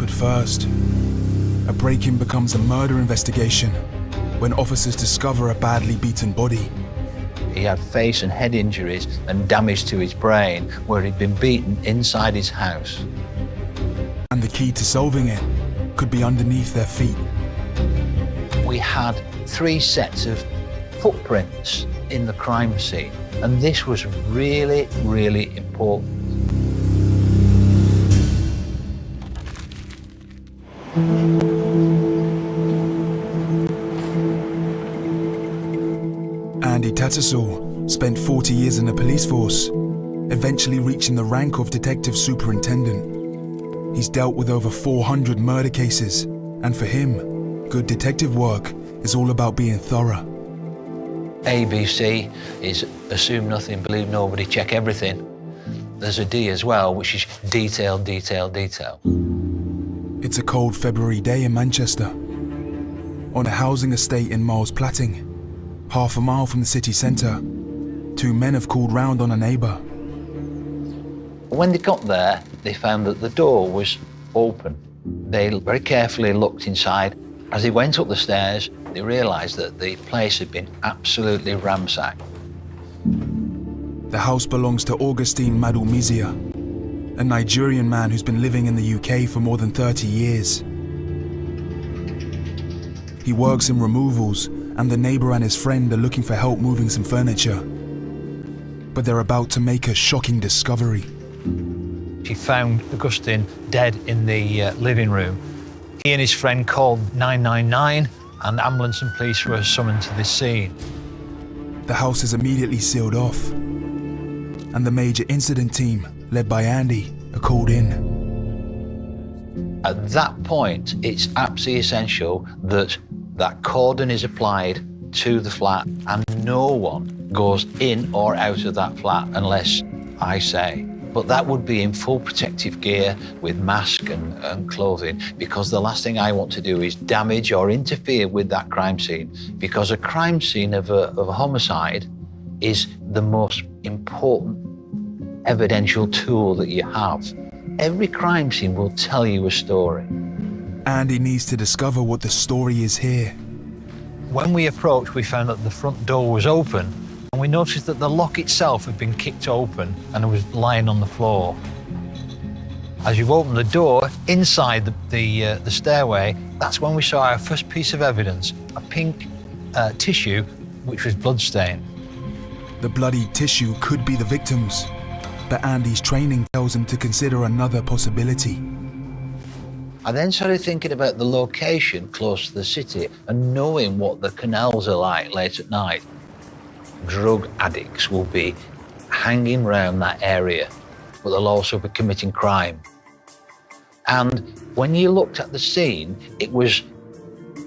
But first, a break-in becomes a murder investigation when officers discover a badly beaten body. He had face and head injuries and damage to his brain where he'd been beaten inside his house. And the key to solving it could be underneath their feet. We had 3 sets of footprints in the crime scene, and this was really, really important. Andy Tattersall spent 40 years in the police force, eventually reaching the rank of detective superintendent. He's dealt with over 400 murder cases, and for him, good detective work is all about being thorough. ABC is assume nothing, believe nobody, check everything. There's a D as well, which is detail, detail, detail. It's a cold February day in Manchester, on a housing estate in Miles Platting, half a mile from the city centre. 2 men have called round on a neighbour. When they got there, they found that the door was open. They very carefully looked inside. As they went up the stairs, they realised that the place had been absolutely ransacked. The house belongs to Augustine Madulmizia, a Nigerian man who's been living in the UK for more than 30 years. He works in removals, and the neighbour and his friend are looking for help moving some furniture. But they're about to make a shocking discovery. She found Augustine dead in the living room. He and his friend called 999, and ambulance and police were summoned to this scene. The house is immediately sealed off, and the major incident team, led by Andy, are called in. At that point, it's absolutely essential that that cordon is applied to the flat and no one goes in or out of that flat unless I say. But that would be in full protective gear with mask and clothing, because the last thing I want to do is damage or interfere with that crime scene, because a crime scene of a homicide is the most important evidential tool that you have. Every crime scene will tell you a story. Andy needs to discover what the story is here. When we approached, we found that the front door was open, and we noticed that the lock itself had been kicked open and it was lying on the floor. As you open the door, inside the stairway, that's when we saw our first piece of evidence, a pink tissue, which was bloodstained. The bloody tissue could be the victim's, but Andy's training tells him to consider another possibility. I then started thinking about the location close to the city and knowing what the canals are like late at night. Drug addicts will be hanging around that area, but they'll also be committing crime. And when you looked at the scene, it was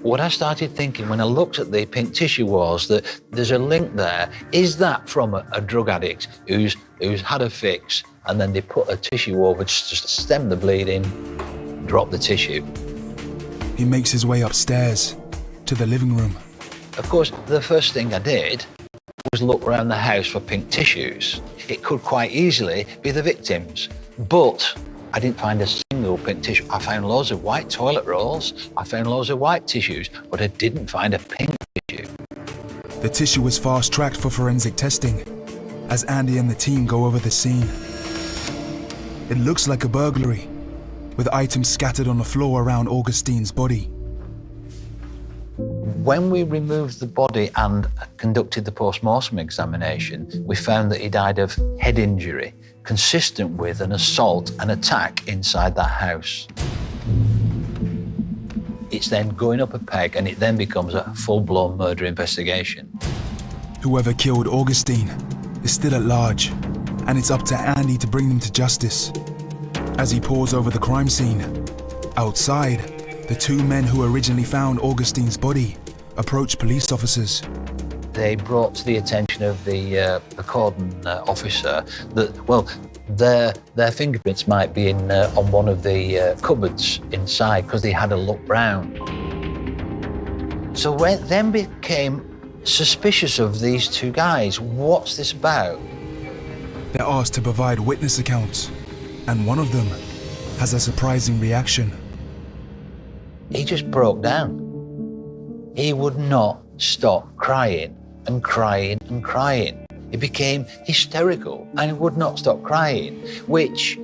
what I started thinking when I looked at the pink tissue was that there's a link there. Is that from a drug addict who's had a fix and then they put a tissue over just to stem the bleeding, drop the tissue? He makes his way upstairs to the living room. Of course, the first thing I did was look around the house for pink tissues. It could quite easily be the victims, but I didn't find a single pink tissue. I found loads of white toilet rolls, I found loads of white tissues, but I didn't find a pink tissue. The tissue was fast-tracked for forensic testing as Andy and the team go over the scene. It looks like a burglary, with items scattered on the floor around Augustine's body. When we removed the body and conducted the post-mortem examination, we found that he died of head injury, consistent with an assault and attack inside that house. It's then going up a peg, and it then becomes a full-blown murder investigation. Whoever killed Augustine is still at large, and it's up to Andy to bring them to justice. As he pores over the crime scene, outside, the 2 men who originally found Augustine's body approach police officers. They brought to the attention of the cordon officer that, well, their fingerprints might be on one of the cupboards inside because they had a look round. So when then became suspicious of these 2 guys. What's this about? They're asked to provide witness accounts, and one of them has a surprising reaction. he just broke down. He would not stop crying and crying and crying. He became hysterical and he would not stop crying, which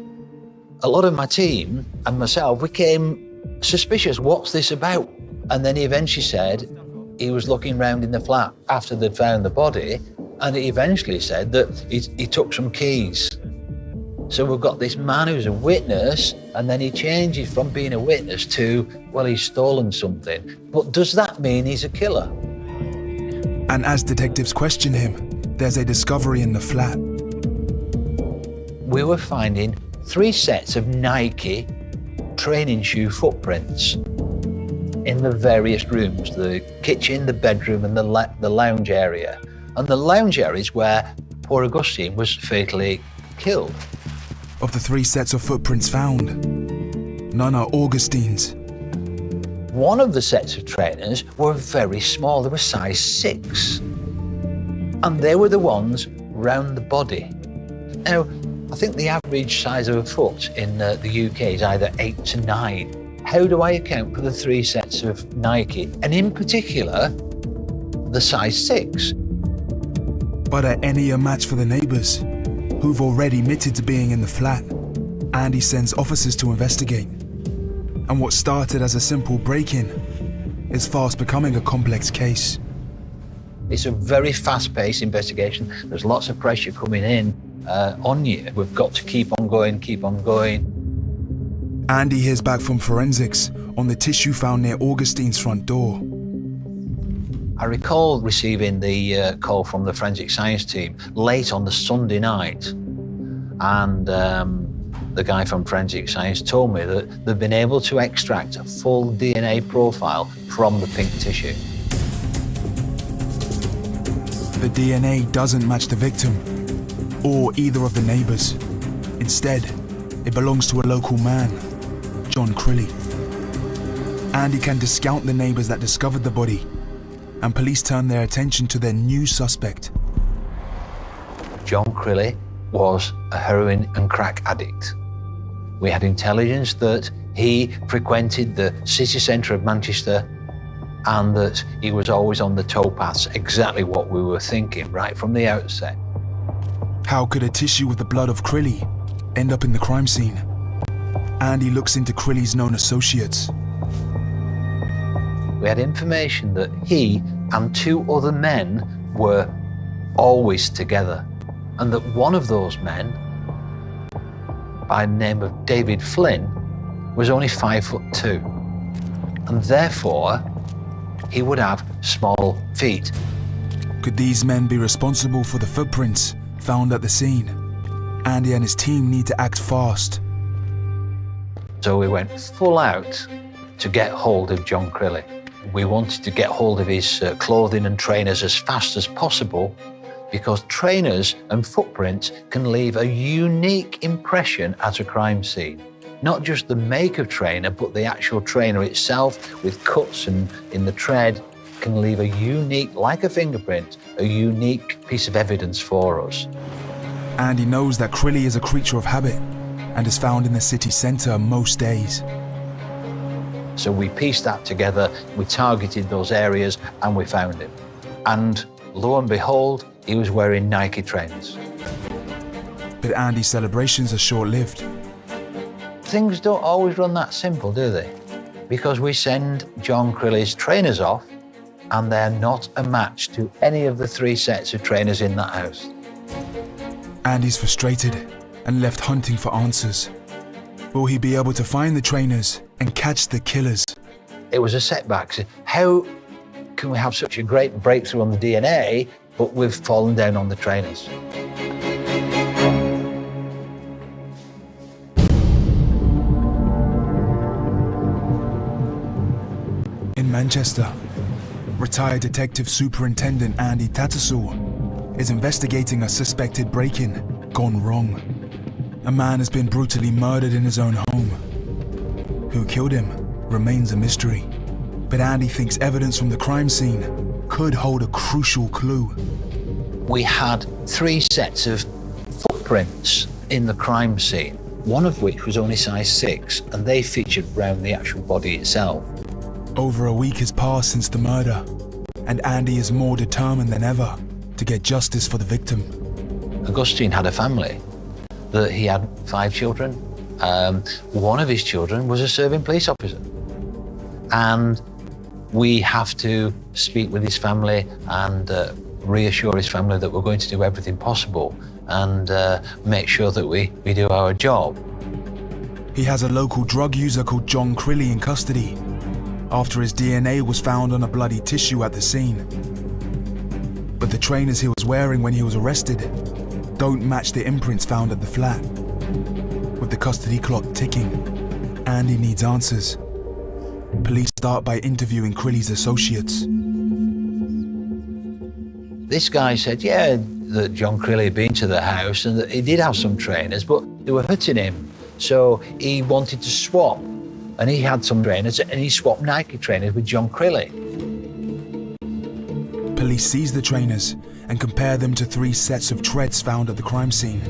a lot of my team and myself became suspicious. What's this about? And then he eventually said he was looking around in the flat after they'd found the body, and he eventually said that he took some keys. So we've got this man who's a witness, and then he changes from being a witness to, well, he's stolen something. But does that mean he's a killer? And as detectives question him, there's a discovery in the flat. We were finding 3 sets of Nike training shoe footprints in the various rooms, the kitchen, the bedroom, and the lounge area. And the lounge area is where poor Augustine was fatally killed. Of the 3 sets of footprints found, none are Augustine's. One of the sets of trainers were very small. They were size 6. And they were the ones round the body. Now, I think the average size of a foot in the UK is either 8 to 9. How do I account for the 3 sets of Nike, and in particular, the size 6? But are any a match for the neighbours, who've already admitted to being in the flat? Andy sends officers to investigate. And what started as a simple break-in is fast becoming a complex case. It's a very fast-paced investigation. There's lots of pressure coming in on you. We've got to keep on going, keep on going. Andy hears back from forensics on the tissue found near Augustine's front door. I recall receiving the call from the forensic science team late on the Sunday night, and the guy from forensic science told me that they've been able to extract a full DNA profile from the pink tissue. The DNA doesn't match the victim or either of the neighbours. Instead, it belongs to a local man, John Crilly. Andy can discount the neighbours that discovered the body, and police turn their attention to their new suspect. John Crilly was a heroin and crack addict. We had intelligence that he frequented the city centre of Manchester and that he was always on the towpaths, exactly what we were thinking right from the outset. How could a tissue with the blood of Crilly end up in the crime scene? Andy looks into Crilly's known associates. We had information that he and 2 other men were always together, and that one of those men, by the name of David Flynn, was only 5'2", and therefore he would have small feet. Could these men be responsible for the footprints found at the scene? Andy and his team need to act fast. So we went full out to get hold of John Crilly. We wanted to get hold of his clothing and trainers as fast as possible, because trainers and footprints can leave a unique impression at a crime scene. Not just the make of trainer, but the actual trainer itself with cuts and in the tread can leave a unique, like a fingerprint, a unique piece of evidence for us. Andy knows that Crilly is a creature of habit and is found in the city centre most days. So we pieced that together, we targeted those areas, and we found him. And lo and behold, he was wearing Nike trainers. But Andy's celebrations are short-lived. Things don't always run that simple, do they? Because we send John Crilly's trainers off, and they're not a match to any of the 3 sets of trainers in that house. Andy's frustrated and left hunting for answers. Will he be able to find the trainers and catch the killers? It was a setback. How can we have such a great breakthrough on the DNA, but we've fallen down on the trainers? In Manchester, retired Detective Superintendent Andy Tattersall is investigating a suspected break-in gone wrong. A man has been brutally murdered in his own home. Who killed him remains a mystery, but Andy thinks evidence from the crime scene could hold a crucial clue. We had 3 sets of footprints in the crime scene, one of which was only size 6, and they featured around the actual body itself. Over a week has passed since the murder, and Andy is more determined than ever to get justice for the victim. Augustine had a family, that he had 5 children. One of his children was a serving police officer. And we have to speak with his family and reassure his family that we're going to do everything possible and make sure that we do our job. He has a local drug user called John Crilly in custody after his DNA was found on a bloody tissue at the scene. But the trainers he was wearing when he was arrested don't match the imprints found at the flat. With the custody clock ticking, Andy needs answers. Police start by interviewing Crilly's associates. This guy said, yeah, that John Crilly had been to the house and that he did have some trainers, but they were hurting him. So he wanted to swap, and he had some trainers, and he swapped Nike trainers with John Crilly. Police seize the trainers and compare them to 3 sets of treads found at the crime scene.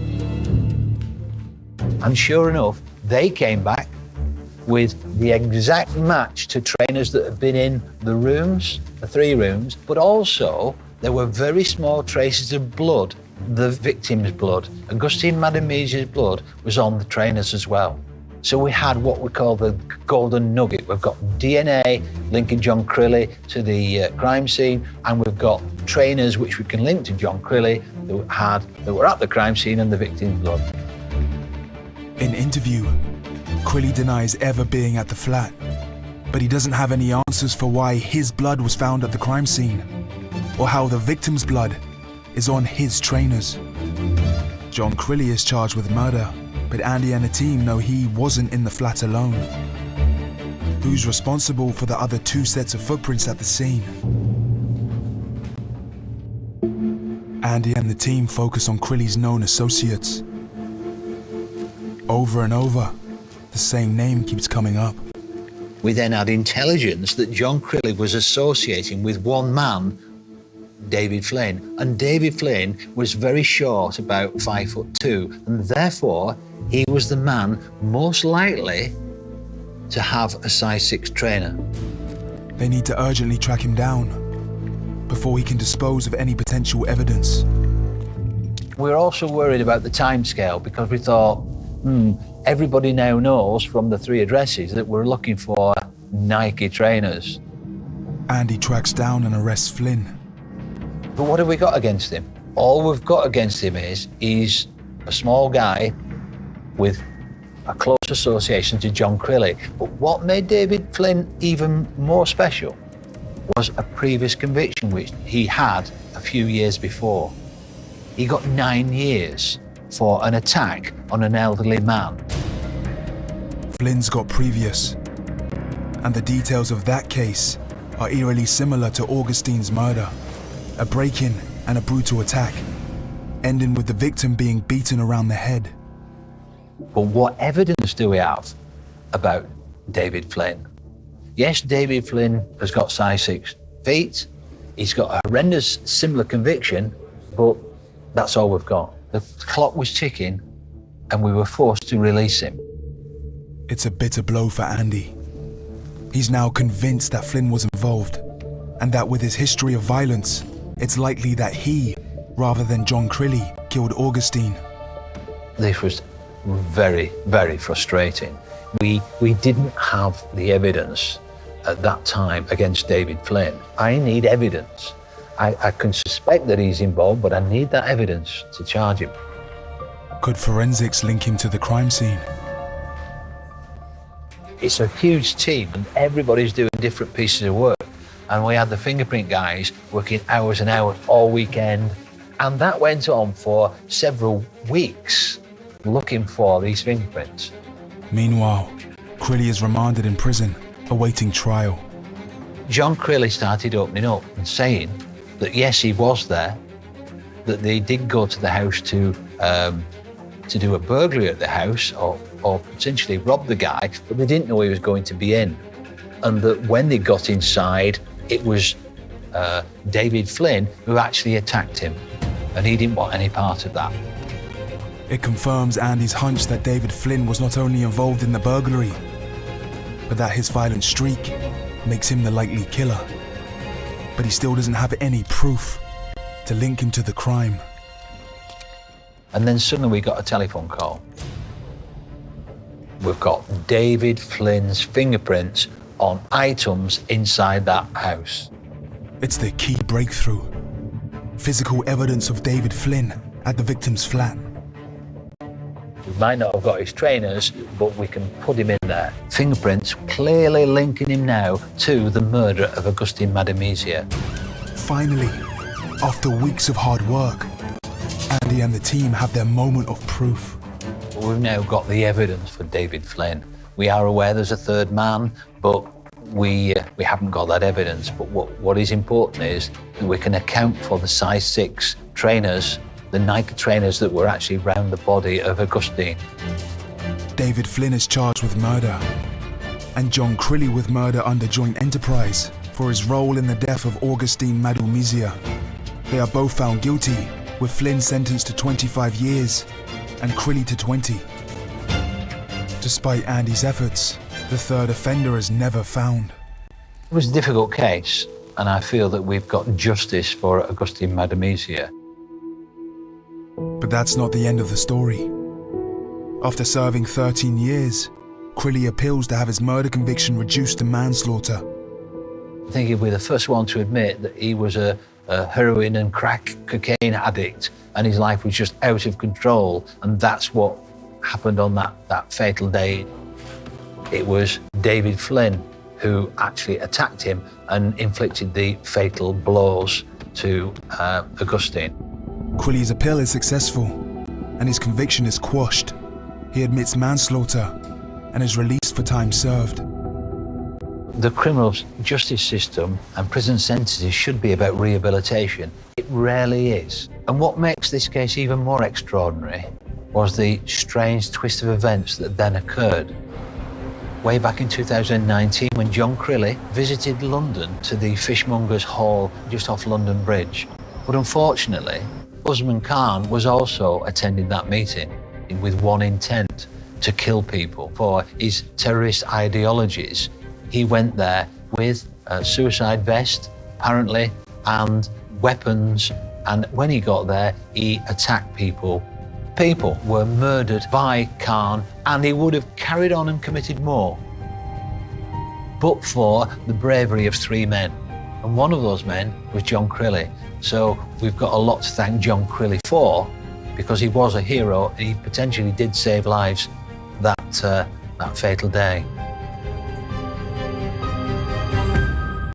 And sure enough, they came back with the exact match to trainers that had been in the rooms, the 3 rooms, but also there were very small traces of blood, the victim's blood. Augustine Madamesi's blood was on the trainers as well. So we had what we call the golden nugget. We've got DNA linking John Crilly to the crime scene, and we've got trainers which we can link to John Crilly that were at the crime scene and the victim's blood. In interview, Crilly denies ever being at the flat, but he doesn't have any answers for why his blood was found at the crime scene, or how the victim's blood is on his trainers. John Crilly is charged with murder, but Andy and the team know he wasn't in the flat alone. Who's responsible for the other 2 sets of footprints at the scene? Andy and the team focus on Crilly's known associates. Over and over, the same name keeps coming up. We then had intelligence that John Crilly was associating with one man, David Flynn, and David Flynn was very short, about 5'2", and therefore he was the man most likely to have a size 6 trainer. They need to urgently track him down before he can dispose of any potential evidence. We're also worried about the timescale because we thought, everybody now knows from the 3 addresses that we're looking for Nike trainers. Andy tracks down and arrests Flynn. But what have we got against him? All we've got against him is he's a small guy with a close association to John Crilly. But what made David Flynn even more special was a previous conviction which he had a few years before. He got 9 years for an attack on an elderly man. Flynn's got previous, and the details of that case are eerily similar to Augustine's murder. A break-in and a brutal attack, ending with the victim being beaten around the head. But what evidence do we have about David Flynn? Yes, David Flynn has got size 6 feet. He's got a horrendous similar conviction, but that's all we've got. The clock was ticking and we were forced to release him. It's a bitter blow for Andy. He's now convinced that Flynn was involved, and that with his history of violence, it's likely that he, rather than John Crilly, killed Augustine. This was very, very frustrating. We didn't have the evidence at that time against David Flynn. I need evidence. I can suspect that he's involved, but I need that evidence to charge him. Could forensics link him to the crime scene? It's a huge team and everybody's doing different pieces of work. And we had the fingerprint guys working hours and hours all weekend. And that went on for several weeks, looking for these fingerprints. Meanwhile, Crilly is remanded in prison, awaiting trial. John Crilly started opening up and saying that yes, he was there, that they did go to the house to do a burglary at the house or potentially rob the guy, but they didn't know he was going to be in. And that when they got inside, it was David Flynn who actually attacked him, and he didn't want any part of that. It confirms Andy's hunch that David Flynn was not only involved in the burglary, but that his violent streak makes him the likely killer. But he still doesn't have any proof to link him to the crime. And then suddenly we got a telephone call. We've got David Flynn's fingerprints on items inside that house. It's the key breakthrough. Physical evidence of David Flynn at the victim's flat. We might not have got his trainers, but we can put him in there. Fingerprints clearly linking him now to the murder of Augustine Madamizia. Finally, after weeks of hard work, Andy and the team have their moment of proof. We've now got the evidence for David Flynn. We are aware there's a third man, but we haven't got that evidence. But what is important is that we can account for the size 6 trainers, the Nike trainers that were actually round the body of Augustine. David Flynn is charged with murder, and John Crilly with murder under joint enterprise for his role in the death of Augustine Madamizia. They are both found guilty, with Flynn sentenced to 25 years and Crilly to 20. Despite Andy's efforts, the third offender is never found. It was a difficult case, and I feel that we've got justice for Augustine Madamizia. But that's not the end of the story. After serving 13 years, Crilly appeals to have his murder conviction reduced to manslaughter. I think he'll be the first one to admit that he was a heroin and crack cocaine addict, and his life was just out of control, and that's what happened on that fatal day. It was David Flynn who actually attacked him and inflicted the fatal blows to Augustine. Crilly's appeal is successful, and his conviction is quashed. He admits manslaughter and is released for time served. The criminal justice system and prison sentences should be about rehabilitation. It rarely is. And what makes this case even more extraordinary was the strange twist of events that then occurred. Way back in 2019, when John Crilly visited London to the Fishmongers' Hall just off London Bridge. But unfortunately, Usman Khan was also attending that meeting with one intent: to kill people for his terrorist ideologies. He went there with a suicide vest, apparently, and weapons, and when he got there, he attacked people. People were murdered by Khan, and he would have carried on and committed more, but for the bravery of 3 men. And one of those men was John Crilly. So we've got a lot to thank John Crilly for, because he was a hero and he potentially did save lives that fatal day.